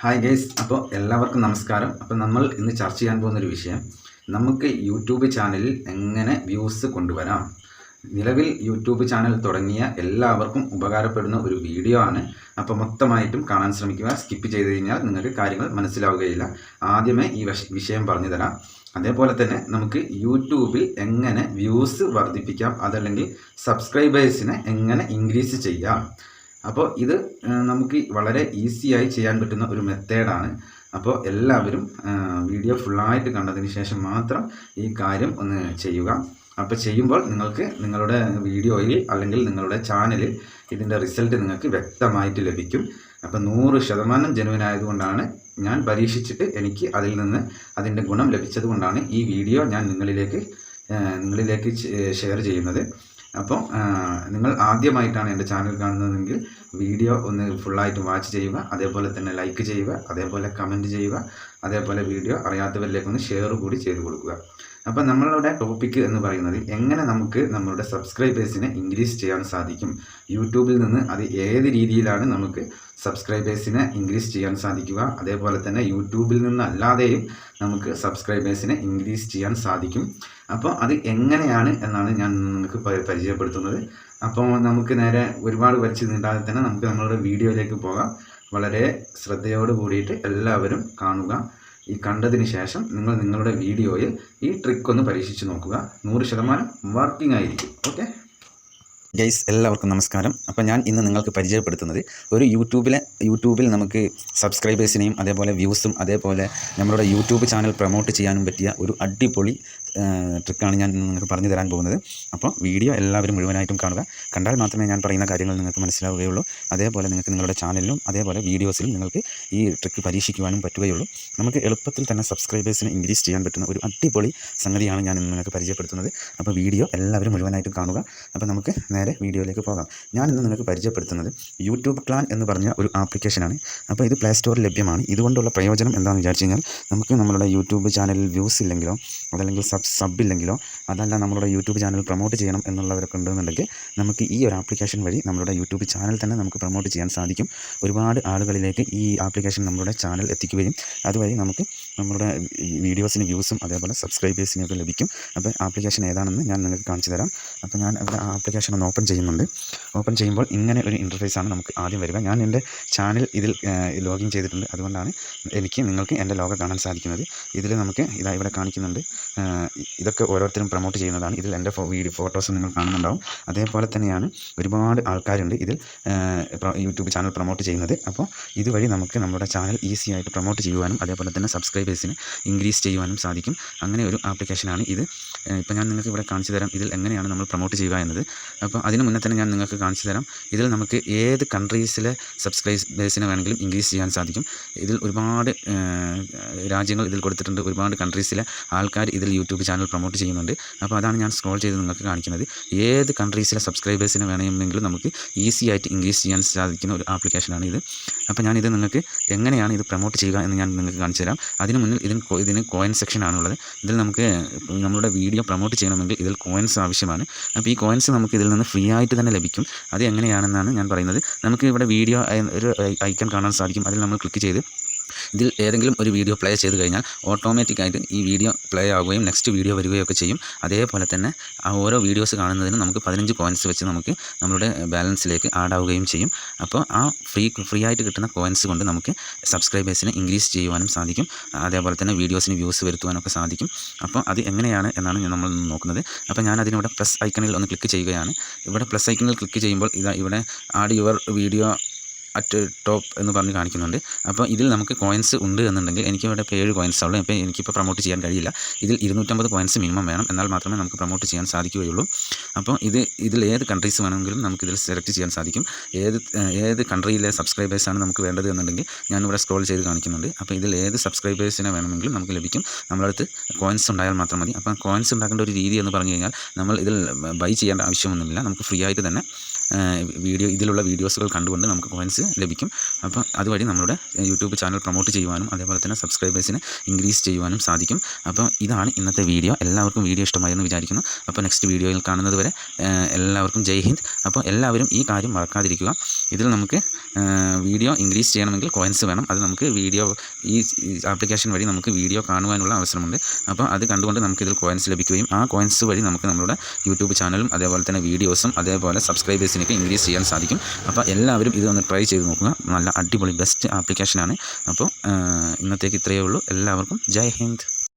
Hi guys, അപ്പോൾ എല്ലാവർക്കും നമസ്കാരം. അപ്പോൾ നമ്മൾ ഇന്ന് ചർച്ച ചെയ്യാൻ പോകുന്നൊരു വിഷയം, നമുക്ക് യൂട്യൂബ് ചാനലിൽ എങ്ങനെ വ്യൂസ് കൊണ്ടുവരാം. നിലവിൽ യൂട്യൂബ് ചാനൽ തുടങ്ങിയ എല്ലാവർക്കും ഉപകാരപ്പെടുന്ന ഒരു വീഡിയോ ആണ്. അപ്പോൾ മൊത്തമായിട്ടും കാണാൻ ശ്രമിക്കുക. സ്കിപ്പ് ചെയ്ത് കഴിഞ്ഞാൽ നിങ്ങൾക്ക് കാര്യങ്ങൾ മനസ്സിലാവുകയില്ല. ആദ്യമേ ഈ വിഷയം പറഞ്ഞു തരാം. അതേപോലെ തന്നെ നമുക്ക് യൂട്യൂബിൽ എങ്ങനെ വ്യൂസ് വർദ്ധിപ്പിക്കാം, അതല്ലെങ്കിൽ സബ്സ്ക്രൈബേഴ്സിനെ എങ്ങനെ ഇൻക്രീസ് ചെയ്യാം. അപ്പോൾ ഇത് നമുക്ക് വളരെ ഈസിയായി ചെയ്യാൻ പറ്റുന്ന ഒരു മെത്തേഡാണ്. അപ്പോൾ എല്ലാവരും വീഡിയോ ഫുള്ളായിട്ട് കണ്ടതിന് ശേഷം മാത്രം ഈ കാര്യം ഒന്ന് ചെയ്യുക. അപ്പോൾ ചെയ്യുമ്പോൾ നിങ്ങൾക്ക് നിങ്ങളുടെ വീഡിയോയിൽ അല്ലെങ്കിൽ നിങ്ങളുടെ ചാനലിൽ ഇതിൻ്റെ റിസൾട്ട് നിങ്ങൾക്ക് വ്യക്തമായിട്ട് ലഭിക്കും. അപ്പോൾ 100% ജെനുവിൻ ആയതുകൊണ്ടാണ്, ഞാൻ പരീക്ഷിച്ചിട്ട് എനിക്ക് അതിൽ നിന്ന് അതിൻ്റെ ഗുണം ലഭിച്ചത് കൊണ്ടാണ് ഈ വീഡിയോ ഞാൻ നിങ്ങളിലേക്ക് ഷെയർ ചെയ്യുന്നത്. അപ്പോൾ നിങ്ങൾ ആദ്യമായിട്ടാണ് എൻ്റെ ചാനൽ കാണുന്നതെങ്കിൽ വീഡിയോ ഒന്ന് ഫുള്ളായിട്ട് വാച്ച് ചെയ്യുക, അതേപോലെ തന്നെ ലൈക്ക് ചെയ്യുക, അതേപോലെ കമൻറ്റ് ചെയ്യുക, അതേപോലെ വീഡിയോ അറിയാത്തവരിലേക്കൊന്ന് ഷെയർ കൂടി ചെയ്ത് കൊടുക്കുക. അപ്പോൾ നമ്മളുടെ ടോപ്പിക്ക് എന്ന് പറയുന്നത് എങ്ങനെ നമുക്ക് നമ്മളുടെ സബ്സ്ക്രൈബേഴ്സിനെ ഇൻക്രീസ് ചെയ്യാൻ സാധിക്കും. യൂട്യൂബിൽ നിന്ന് അത് ഏത് രീതിയിലാണ് നമുക്ക് സബ്സ്ക്രൈബേഴ്സിനെ ഇൻക്രീസ് ചെയ്യാൻ സാധിക്കുക, അതേപോലെ തന്നെ യൂട്യൂബിൽ നിന്നല്ലാതെയും നമുക്ക് സബ്സ്ക്രൈബേഴ്സിനെ ഇൻക്രീസ് ചെയ്യാൻ സാധിക്കും. അപ്പോൾ അത് എങ്ങനെയാണ് എന്നാണ് ഞാൻ നിങ്ങൾക്ക് പരിചയപ്പെടുത്തുന്നത്. അപ്പോൾ നമുക്ക് നേരെ ഒരുപാട് വലിച്ചു നീട്ടാതെ തന്നെ നമുക്ക് നമ്മളുടെ വീഡിയോയിലേക്ക് പോകാം. വളരെ ശ്രദ്ധയോട് കൂടിയിട്ട് എല്ലാവരും കാണുക. ഈ കണ്ടതിന് ശേഷം നിങ്ങൾ നിങ്ങളുടെ വീഡിയോയിൽ ഈ ട്രിക്ക് ഒന്ന് പരീക്ഷിച്ച് നോക്കുക. 100% വർക്കിംഗ് ആയിരിക്കും. ഓക്കെ ഗൈസ്, എല്ലാവർക്കും നമസ്കാരം. അപ്പോൾ ഞാൻ ഇന്ന് നിങ്ങൾക്ക് പരിചയപ്പെടുത്തുന്നത് ഒരു യൂട്യൂബിൽ നമുക്ക് സബ്സ്ക്രൈബേഴ്സിനെയും അതേപോലെ വ്യൂസും അതേപോലെ നമ്മളുടെ യൂട്യൂബ് ചാനൽ പ്രൊമോട്ട് ചെയ്യാനും പറ്റിയ ഒരു അടിപൊളി ട്രിക്കാണ് ഞാൻ നിങ്ങൾക്ക് പറഞ്ഞു തരാൻ പോകുന്നത്. അപ്പോൾ വീഡിയോ എല്ലാവരും മുഴുവനായിട്ടും കാണുക. കണ്ടാൽ മാത്രമേ ഞാൻ പറയുന്ന കാര്യങ്ങൾ നിങ്ങൾക്ക് മനസ്സിലാവുകയുള്ളൂ. അതേപോലെ നിങ്ങൾക്ക് നിങ്ങളുടെ ചാനലിലും അതേപോലെ വീഡിയോസിലും നിങ്ങൾക്ക് ഈ ട്രിക്ക് പരീക്ഷിക്കുവാനും പറ്റുകയുള്ളൂ. നമുക്ക് എളുപ്പത്തിൽ തന്നെ സബ്സ്ക്രൈബേഴ്സിനെ ഇൻക്രീസ് ചെയ്യാൻ പറ്റുന്ന ഒരു അടിപൊളി സംഗതിയാണ് ഞാൻ ഇന്ന് നിങ്ങൾക്ക് പരിചയപ്പെടുത്തുന്നത്. അപ്പോൾ വീഡിയോ എല്ലാവരും മുഴുവനായിട്ടും കാണുക. അപ്പോൾ നമുക്ക് നേരെ വീഡിയോയിലേക്ക് പോകാം. ഞാൻ ഇന്ന് നിങ്ങൾക്ക് പരിചയപ്പെടുത്തുന്നത് യൂട്യൂബ് ക്ലാൻ എന്ന് പറഞ്ഞ ഒരു ആപ്ലിക്കേഷനാണ്. അപ്പോൾ ഇത് പ്ലേ സ്റ്റോറിൽ ലഭ്യമാണ്. ഇതുകൊണ്ടുള്ള പ്രയോജനം എന്താണെന്ന് വിചാരിച്ചു കഴിഞ്ഞാൽ, നമുക്ക് നമ്മളുടെ യൂട്യൂബ് ചാനലിൽ വ്യൂസ് ഇല്ലെങ്കിലോ അതല്ലെങ്കിൽ സബ് ഇല്ലെങ്കിലോ അതല്ല നമ്മളുടെ യൂട്യൂബ് ചാനൽ പ്രൊമോട്ട് ചെയ്യണം എന്നുള്ളവരൊക്കെ ഉണ്ടെന്നുണ്ടെങ്കിൽ നമുക്ക് ഈ ഒരു ആപ്ലിക്കേഷൻ വഴി നമ്മളുടെ യൂട്യൂബ് ചാനൽ തന്നെ നമുക്ക് പ്രൊമോട്ട് ചെയ്യാൻ സാധിക്കും. ഒരുപാട് ആളുകളിലേക്ക് ഈ ആപ്ലിക്കേഷൻ നമ്മളുടെ ചാനൽ എത്തിക്കുകയും അതുവഴി നമുക്ക് നമ്മളുടെ വീഡിയോസിന് വ്യൂസും അതേപോലെ സബ്സ്ക്രൈബേഴ്സിനൊക്കെ ലഭിക്കും. അപ്പോൾ ആപ്ലിക്കേഷൻ ഏതാണെന്ന് ഞാൻ നിങ്ങൾക്ക് കാണിച്ചു തരാം. അപ്പോൾ ഞാൻ ഇവിടെ ആപ്ലിക്കേഷൻ ഒന്ന് ഓപ്പൺ ചെയ്യുന്നുണ്ട്. ഓപ്പൺ ചെയ്യുമ്പോൾ ഇങ്ങനെ ഒരു ഇൻ്റർഫേസാണ് നമുക്ക് ആദ്യം വരിക. ഞാൻ എൻ്റെ ചാനൽ ഇതിൽ ലോഗിൻ ചെയ്തിട്ടുണ്ട്, അതുകൊണ്ടാണ് നിങ്ങൾക്ക് എൻ്റെ ലോഗോ കാണാൻ സാധിക്കുന്നത്. ഇതിൽ നമുക്ക് ഇവിടെ കാണിക്കുന്നുണ്ട്. ഇതൊക്കെ ഓരോരുത്തരും പ്രൊമോട്ട് ചെയ്യുന്നതാണ്. ഇതിൽ എൻ്റെ ഫോട്ടോസ് നിങ്ങൾ കാണുന്നുണ്ടാവും. അതേപോലെ തന്നെയാണ് ഒരുപാട് ആൾക്കാരുണ്ട് ഇതിൽ യൂട്യൂബ് ചാനൽ പ്രൊമോട്ട് ചെയ്യുന്നത്. അപ്പോൾ ഇതുവഴി നമുക്ക് നമ്മുടെ ചാനൽ ഈസി ആയിട്ട് പ്രൊമോട്ട് ചെയ്യുവാനും അതേപോലെ തന്നെ സബ്സ്ക്രൈബേഴ്സിനെ ഇൻക്രീസ് ചെയ്യുവാനും സാധിക്കും. അങ്ങനെ ഒരു ആപ്ലിക്കേഷനാണ് ഇത്. ഇപ്പോൾ ഞാൻ നിങ്ങൾക്ക് ഇവിടെ കാണിച്ചു തരാം ഇതിൽ എങ്ങനെയാണ് നമ്മൾ പ്രൊമോട്ട് ചെയ്യുക എന്നത്. അപ്പോൾ അതിന് മുന്നേ തന്നെ ഞാൻ നിങ്ങൾക്ക് കാണിച്ചു തരാം. ഇതിൽ നമുക്ക് ഏത് കൺട്രീസിലെ സബ്സ്ക്രൈബേഴ്സിനെ വേണമെങ്കിലും ഇൻക്രീസ് ചെയ്യാൻ സാധിക്കും. ഇതിൽ ഒരുപാട് രാജ്യങ്ങൾ ഇതിൽ കൊടുത്തിട്ടുണ്ട്. ഒരുപാട് കൺട്രീസിലെ ആൾക്കാർ ഇതിൽ യൂട്യൂബ് ചാനൽ പ്രൊമോട്ട് ചെയ്യുന്നുണ്ട്. അപ്പോൾ അതാണ് ഞാൻ സ്ക്രോൾ ചെയ്ത് നിങ്ങൾക്ക് കാണിക്കുന്നത്. ഏത് കൺട്രീസിലെ സബ്സ്ക്രൈബേഴ്സിനെ വേണമെങ്കിലും നമുക്ക് ഈസി ആയിട്ട് ഇൻക്രീസ് ചെയ്യാൻ സാധിക്കുന്ന ഒരു ആപ്ലിക്കേഷനാണ് ഇത്. അപ്പോൾ ഞാനിത് നിങ്ങൾക്ക് എങ്ങനെയാണ് ഇത് പ്രൊമോട്ട് ചെയ്യുക എന്ന് ഞാൻ നിങ്ങൾക്ക് കാണിച്ചു തരാം. അതിന് മുന്നിൽ ഇതിന് കോയിൻ സെക്ഷനാണുള്ളത്. ഇതിൽ നമുക്ക് നമ്മുടെ വീഡിയോ പ്രൊമോട്ട് ചെയ്യണമെങ്കിൽ ഇതിൽ കോയിൻസ് ആവശ്യമാണ്. അപ്പോൾ ഈ കോയിൻസ് നമുക്ക് ഇതിൽ നിന്ന് ഫ്രീ ആയിട്ട് തന്നെ ലഭിക്കും. അത് എങ്ങനെയാണെന്നാണ് ഞാൻ പറയുന്നത്. നമുക്ക് ഇവിടെ വീഡിയോ ഒരു ഐക്കൺ കാണാൻ സാധിക്കും. അതിൽ നമ്മൾ ക്ലിക്ക് ചെയ്ത് ഇതിൽ ഏതെങ്കിലും ഒരു വീഡിയോ പ്ലേ ചെയ്ത് കഴിഞ്ഞാൽ ഓട്ടോമാറ്റിക്കായിട്ട് ഈ വീഡിയോ പ്ലേ ആവുകയും നെക്സ്റ്റ് വീഡിയോ വരികയൊക്കെ ചെയ്യും. അതേപോലെ തന്നെ ആ ഓരോ വീഡിയോസ് കാണുന്നതിന് നമുക്ക് 15 കോയിൻസ് വെച്ച് നമുക്ക് നമ്മുടെ ബാലൻസിലേക്ക് ആഡ് ആവുകയും ചെയ്യും. അപ്പോൾ ആ ഫ്രീ ആയിട്ട് കിട്ടുന്ന കോയിൻസ് കൊണ്ട് നമുക്ക് സബ്സ്ക്രൈബേഴ്സിനെ ഇൻക്രീസ് ചെയ്യുവാനും സാധിക്കും. അതേപോലെ തന്നെ വീഡിയോസിന് വ്യൂസ് വരുത്തുവാനൊക്കെ സാധിക്കും. അപ്പോൾ അത് എങ്ങനെയാണ് എന്നാണ് നമ്മൾ നോക്കുന്നത്. അപ്പോൾ ഞാൻ അതിനിവിടെ പ്ലസ് ഐക്കണിൽ ഒന്ന് ക്ലിക്ക് ചെയ്യുകയാണ്. ഇവിടെ പ്ലസ് ഐക്കണിൽ ക്ലിക്ക് ചെയ്യുമ്പോൾ ഇവിടെ add your video at top എന്ന് പറഞ്ഞ് കാണിക്കുന്നുണ്ട്. അപ്പോൾ ഇതിൽ നമുക്ക് കോയിൻസ് ഉണ്ട് എന്നുണ്ടെങ്കിൽ എനിക്കിവിടെ 7 കോയിൻസ് ഉള്ളൂ. അപ്പോൾ എനിക്കിപ്പോൾ പ്രൊമോട്ട് ചെയ്യാൻ കഴിയില്ല. ഇതിൽ 250 കോയിൻസ് മിനിമം വേണം, എന്നാൽ മാത്രമേ നമുക്ക് പ്രൊമോട്ട് ചെയ്യാൻ സാധിക്കുകയുള്ളൂ. അപ്പോൾ ഇതിൽ ഏത് കൺട്രീസ് വേണമെങ്കിലും നമുക്കിതിൽ സെലക്ട് ചെയ്യാൻ സാധിക്കും. ഏത് കൺട്രിയിലെ സബ്സ്ക്രൈബേഴ്സാണ് നമുക്ക് വേണ്ടത് എന്നുണ്ടെങ്കിൽ ഞാനിവിടെ സ്ക്രോൾ ചെയ്ത് കാണിക്കുന്നുണ്ട്. അപ്പോൾ ഇതിൽ ഏത് സബ്സ്ക്രൈബേഴ്സിനെ വേണമെങ്കിലും നമുക്ക് ലഭിക്കും. നമ്മളടുത്ത് കോയിൻസ് ഉണ്ടായാൽ മാത്രം മതി. അപ്പോൾ കോയിൻസ് ഉണ്ടാക്കേണ്ട ഒരു രീതി എന്ന് പറഞ്ഞു കഴിഞ്ഞാൽ, നമ്മൾ ഇതിൽ ബൈ ചെയ്യേണ്ട ആവശ്യമൊന്നുമില്ല. നമുക്ക് ഫ്രീ ആയിട്ട് തന്നെ ഇതിലുള്ള വീഡിയോസുകൾ കണ്ടുകൊണ്ട് നമുക്ക് കോയിൻസ് ലഭിക്കും. അപ്പോൾ അതുവഴി നമ്മുടെ യൂട്യൂബ് ചാനൽ പ്രൊമോട്ട് ചെയ്യുവാനും അതേപോലെ തന്നെ സബ്സ്ക്രൈബേഴ്സിനെ ഇൻക്രീസ് ചെയ്യുവാനും സാധിക്കും. അപ്പോൾ ഇതാണ് ഇന്നത്തെ വീഡിയോ. എല്ലാവർക്കും വീഡിയോ ഇഷ്ടമായെന്ന് വിചാരിക്കുന്നു. അപ്പോൾ നെക്സ്റ്റ് വീഡിയോയിൽ കാണുന്നത് വരെ എല്ലാവർക്കും ജയ് ഹിന്ദ്. അപ്പോൾ എല്ലാവരും ഈ കാര്യം മറക്കാതിരിക്കുക. ഇതിൽ നമുക്ക് വീഡിയോ ഇൻക്രീസ് ചെയ്യണമെങ്കിൽ കോയിൻസ് വേണം. അത് നമുക്ക് ഈ ആപ്ലിക്കേഷൻ വഴി നമുക്ക് വീഡിയോ കാണുവാനുള്ള അവസരമുണ്ട്. അപ്പോൾ അത് കണ്ടുകൊണ്ട് നമുക്കിതിൽ കോയിൻസ് ലഭിക്കുകയും ആ കോയിൻസ് വഴി നമുക്ക് നമ്മുടെ യൂട്യൂബ് ചാനലും അതേപോലെ തന്നെ വീഡിയോസും അതേപോലെ സബ്സ്ക്രൈബേഴ്സിനൊക്കെ ഇൻക്രീസ് ചെയ്യാൻ സാധിക്കും. അപ്പോൾ എല്ലാവരും ഇതൊന്ന് ട്രൈ ചെയ്ത് നോക്കുക. നല്ല അടിപൊളി ബെസ്റ്റ് ആപ്ലിക്കേഷനാണ്. അപ്പോൾ ഇന്നത്തേക്ക് ഇത്രയേ ഉള്ളൂ. എല്ലാവർക്കും ജയ് ഹിന്ദ്.